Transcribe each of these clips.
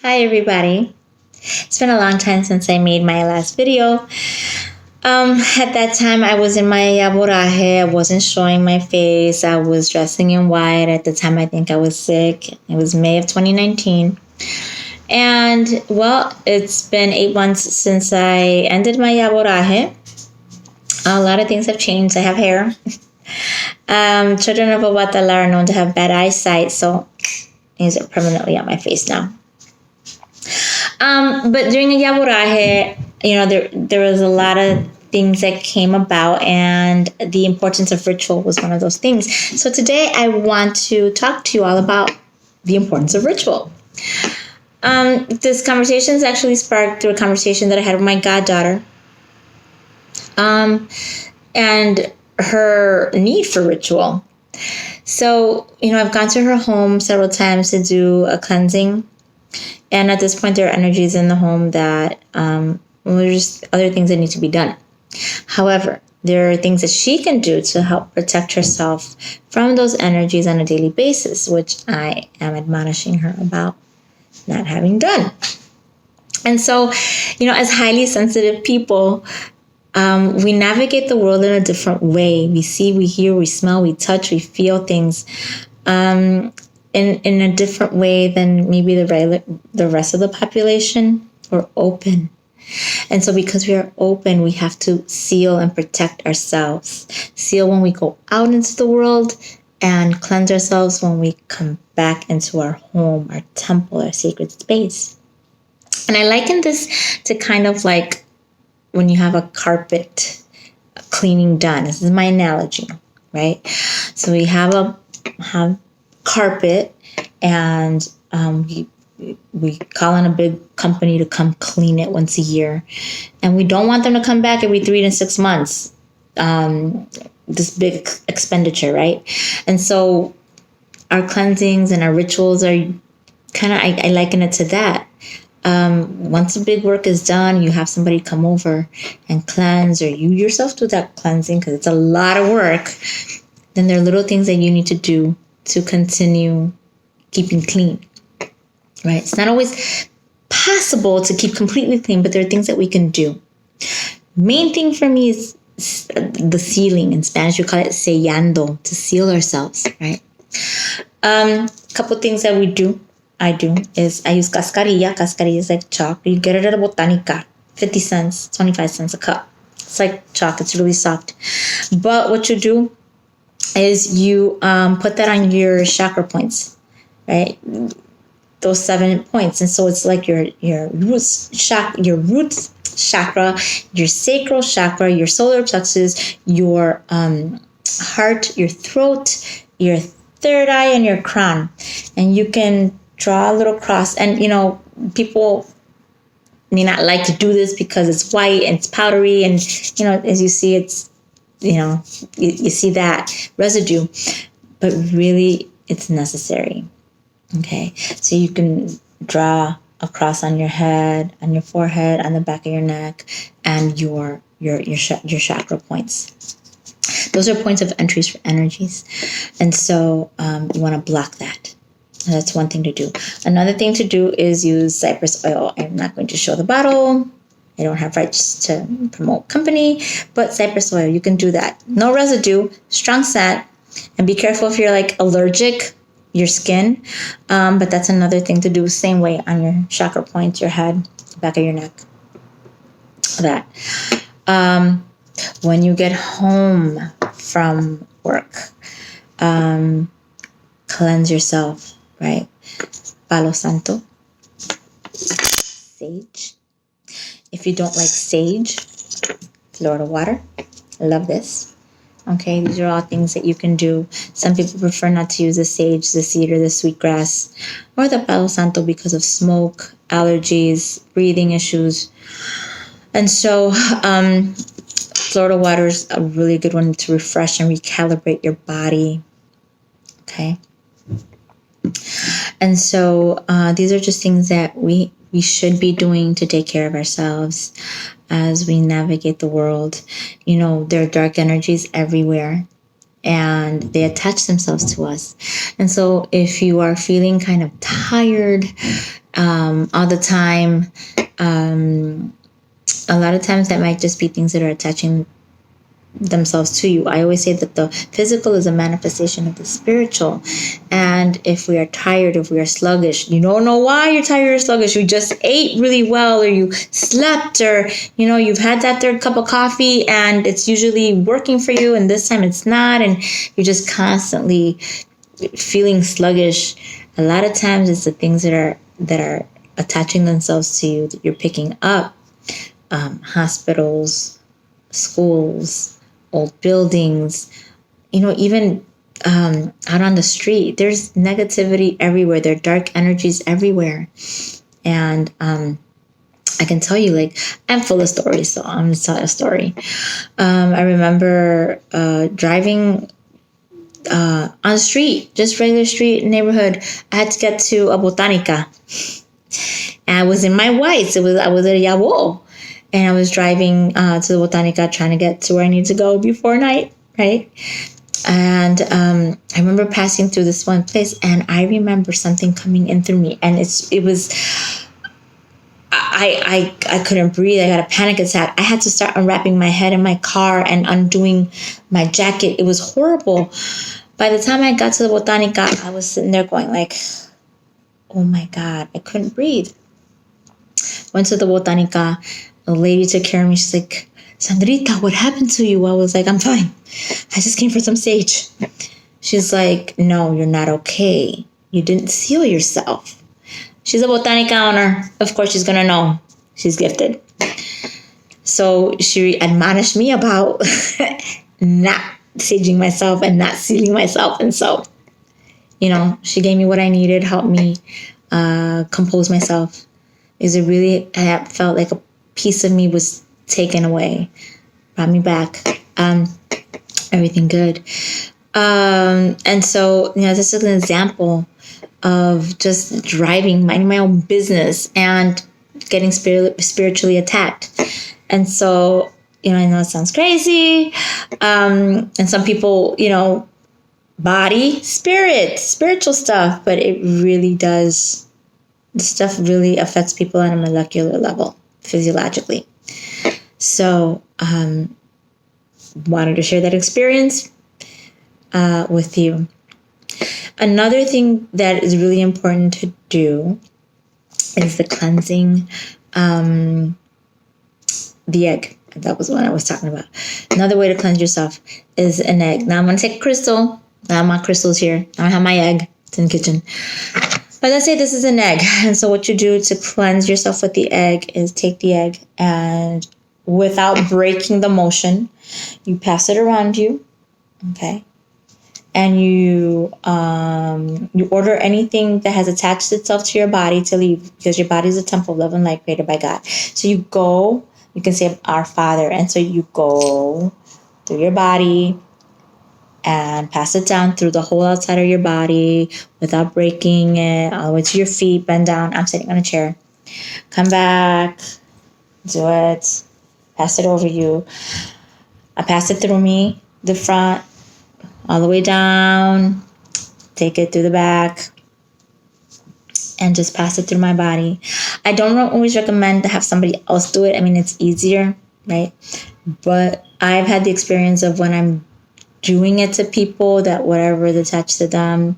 Hi everybody. It's been a long time since I made my last video. At that time I was in my yaboraje. I wasn't showing my face. I was dressing in white. At the time I think I was sick. It was May of 2019. And well, it's been 8 months since I ended my yaboraje. A lot of things have changed. I have hair. Children of Aguatala are known to have bad eyesight, so these are permanently on my face now. But during the yaboraje, there was a lot of things that came about, and the importance of ritual was one of those things. So today I want to talk to you all about the importance of ritual. This conversation is actually sparked through a conversation that I had with my goddaughter, and her need for ritual. So, I've gone to her home several times to do a cleansing. And at this point, there are energies in the home that there's other things that need to be done. However, there are things that she can do to help protect herself from those energies on a daily basis, which I am admonishing her about not having done. And so, as highly sensitive people, we navigate the world in a different way. We see, we hear, we smell, we touch, we feel things in a different way than maybe the rest of the population. We're open. And so because we are open, we have to seal and protect ourselves. Seal when we go out into the world, and cleanse ourselves when we come back into our home, our temple, our sacred space. And I liken this to kind of like when you have a carpet cleaning done. This is my analogy, right? So we have carpet, and we call on a big company to come clean it once a year, and we don't want them to come back every 3 to 6 months. This big expenditure, right? And so our cleansings and our rituals are kind of, I liken it to that. Once the big work is done, you have somebody come over and cleanse, or you yourself do that cleansing because it's a lot of work. Then there are little things that you need to do to continue keeping clean, right? It's not always possible to keep completely clean, but there are things that we can do. Main thing for me is the sealing. In Spanish, we call it sellando, to seal ourselves, right? Couple things that I do is I use cascarilla. Cascarilla is like chalk. You get it at a botanica, 50 cents, 25 cents a cup. It's like chalk. It's really soft. But what you do is you put that on your chakra points, right? Those 7 points. And so it's like your roots chakra, your sacral chakra, your solar plexus, your heart, your throat, your third eye, and your crown. And you can draw a little cross. And, people may not like to do this because it's white and it's powdery. And, as you see, it's, you see that residue. But really, it's necessary. Okay, so you can draw a cross on your head, on your forehead, on the back of your neck, and your chakra points. Those are points of entries for energies, and so you want to block that. That's one thing to do. Another thing to do is use cypress oil. I'm not going to show the bottle. I don't have rights to promote company, but cypress oil, you can do that. No residue, strong scent, and be careful if you're like allergic. Your skin, but that's another thing to do. Same way on your chakra points, your head, back of your neck. That. When you get home from work, cleanse yourself, right? Palo Santo, sage. If you don't like sage, Florida water. I love this. Okay, these are all things that you can do. Some people prefer not to use the sage, the cedar, the sweetgrass, or the Palo Santo because of smoke, allergies, breathing issues. And so Florida water is a really good one to refresh and recalibrate your body. Okay. And so these are just things that we should be doing to take care of ourselves as we navigate the world. There are dark energies everywhere, and they attach themselves to us. And so if you are feeling kind of tired, all the time. A lot of times that might just be things that are attaching themselves to you. I always say that the physical is a manifestation of the spiritual. And if we are tired, if we are sluggish, you don't know why you're tired or sluggish. You just ate really well, or you slept, or, you've had that third cup of coffee and it's usually working for you and this time it's not. And you're just constantly feeling sluggish. A lot of times it's the things that are attaching themselves to you that you're picking up. Hospitals, schools, old buildings, even out on the street. There's negativity everywhere. There are dark energies everywhere. And I can tell you, I'm full of stories, so I'm going to tell a story. I remember driving on the street, just regular street neighborhood. I had to get to a Botanica. And I was in my whites. I was at a Yabo. And I was driving to the Botanica, trying to get to where I need to go before night, right? And I remember passing through this one place, and I remember something coming in through me, and it was, I couldn't breathe. I got a panic attack. I had to start unwrapping my head in my car and undoing my jacket. It was horrible. By the time I got to the Botanica, I was sitting there going oh my God, I couldn't breathe. Went to the Botanica. A lady took care of me. She's like, Sandrita, what happened to you? I was like, I'm fine. I just came for some sage. She's like, no, you're not okay. You didn't seal yourself. She's a Botanica owner. Of course, she's going to know. She's gifted. So she admonished me about not saging myself and not sealing myself. And so, she gave me what I needed, helped me compose myself. I felt like a piece of me was taken away, brought me back, everything good. And so, this is an example of just driving, minding my own business and getting spiritually attacked. And so, I know it sounds crazy. And some people, body, spirit, spiritual stuff, but it really does. This stuff really affects people on a molecular level, physiologically. So, wanted to share that experience with you. Another thing that is really important to do is the cleansing, the egg. That was what I was talking about. Another way to cleanse yourself is an egg. Now I'm going to take a crystal. I have my crystals here. I have my egg. It's in the kitchen. But let's say this is an egg. And so what you do to cleanse yourself with the egg is take the egg and without breaking the motion, you pass it around you. Okay. And you order anything that has attached itself to your body to leave, because your body is a temple of love and light created by God. So you go, you can say Our Father. And so you go through your body and pass it down through the whole outside of your body without breaking it, all the way to your feet. Bend down. I'm sitting on a chair. Come back. Do it. Pass it over you. I pass it through me, the front, all the way down. Take it through the back. And just pass it through my body. I don't always recommend to have somebody else do it. I mean, it's easier, right? But I've had the experience of when I'm doing it to people, that whatever is attached to them,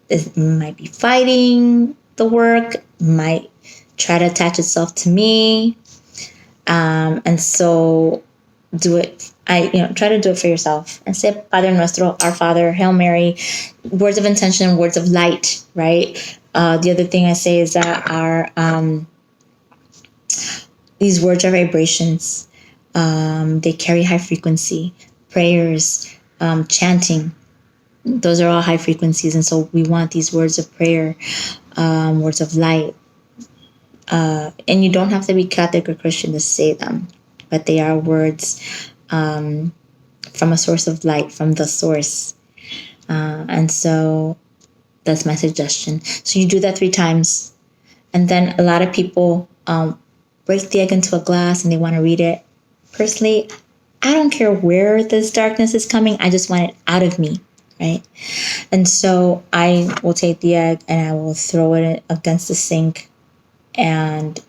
it might be fighting the work, might try to attach itself to me. And so do it. Try to do it for yourself and say Padre Nuestro, Our Father, Hail Mary, words of intention, words of light, right? The other thing I say is that these words are vibrations. They carry high frequency. Prayers, chanting, those are all high frequencies. And so we want these words of prayer, words of light. And you don't have to be Catholic or Christian to say them, but they are words from a source of light, from the source. And so that's my suggestion. So you do that 3 times. And then a lot of people break the egg into a glass and they want to read it. Personally, I don't care where this darkness is coming. I just want it out of me. right? And so I will take the egg and I will throw it against the sink, and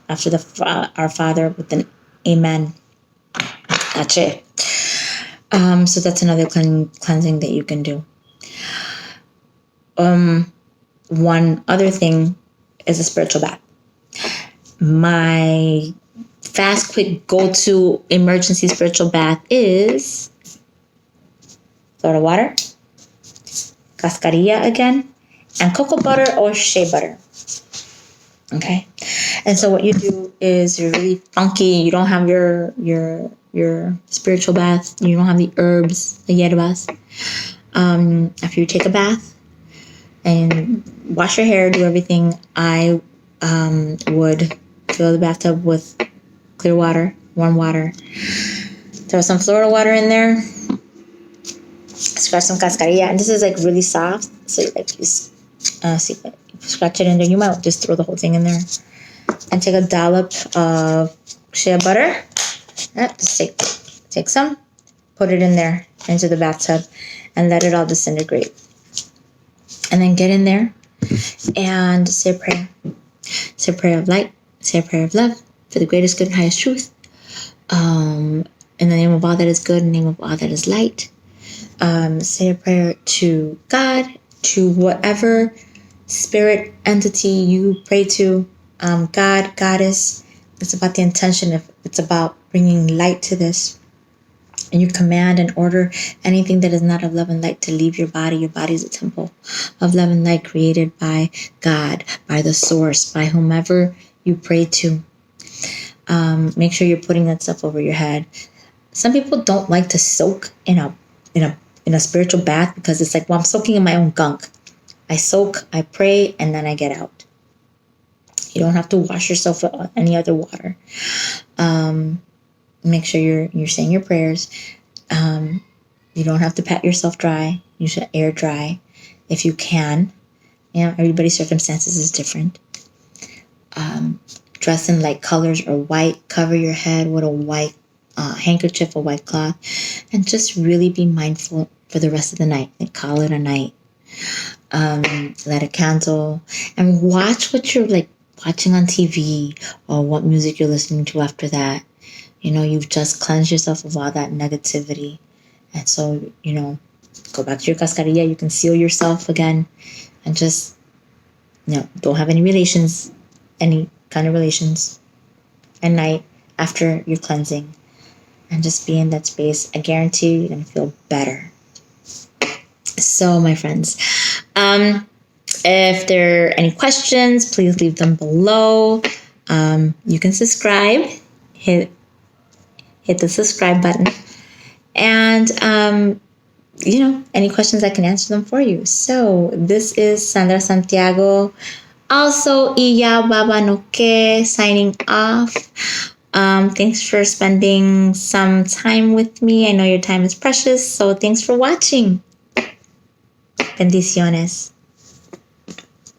after the Our Father with an Amen. That's it. So that's another cleansing that you can do. One other thing is a spiritual bath. My fast, quick, go-to emergency spiritual bath is Florida water, cascarilla again, and cocoa butter or shea butter. Okay, and so what you do is you're really funky. You don't have your spiritual bath. You don't have the herbs, the hierbas. After you take a bath and wash your hair, do everything, I would fill the bathtub with clear water, warm water. Throw some Florida water in there. Scratch some cascarilla, and this is like really soft. So you scratch it in there. You might just throw the whole thing in there, and take a dollop of shea butter. Just take some, put it in there into the bathtub, and let it all disintegrate. And then get in there and say a prayer. Say a prayer of light. Say a prayer of love for the greatest good and highest truth. In the name of all that is good, in the name of all that is light. Say a prayer to God, to whatever spirit entity you pray to, God, Goddess. It's about the intention. It's about bringing light to this. And you command and order anything that is not of love and light to leave your body. Your body is a temple of love and light created by God, by the source, by whomever you pray to. Make sure you're putting that stuff over your head. Some people don't like to soak in a spiritual bath because it's like, well, I'm soaking in my own gunk. I soak, I pray, and then I get out. You don't have to wash yourself with any other water. Make sure you're saying your prayers. You don't have to pat yourself dry. You should air dry if you can. Everybody's circumstances is different. Dress in light colors or white. Cover your head with a white handkerchief, a white cloth, and just really be mindful for the rest of the night. And call it a night. Light a candle and watch what you're watching on TV or what music you're listening to after that. You've just cleansed yourself of all that negativity. And so, go back to your cascarilla. You can seal yourself again and just, don't have any kind of relations at night after your cleansing. And just be in that space. I guarantee you're going to feel better. So, my friends, if there are any questions, please leave them below. You can subscribe. Hit the subscribe button. And, any questions, I can answer them for you. So, this is Sandra Santiago. Also, Iya Baba Noke signing off. Thanks for spending some time with me. I know your time is precious, so thanks for watching. Bendiciones.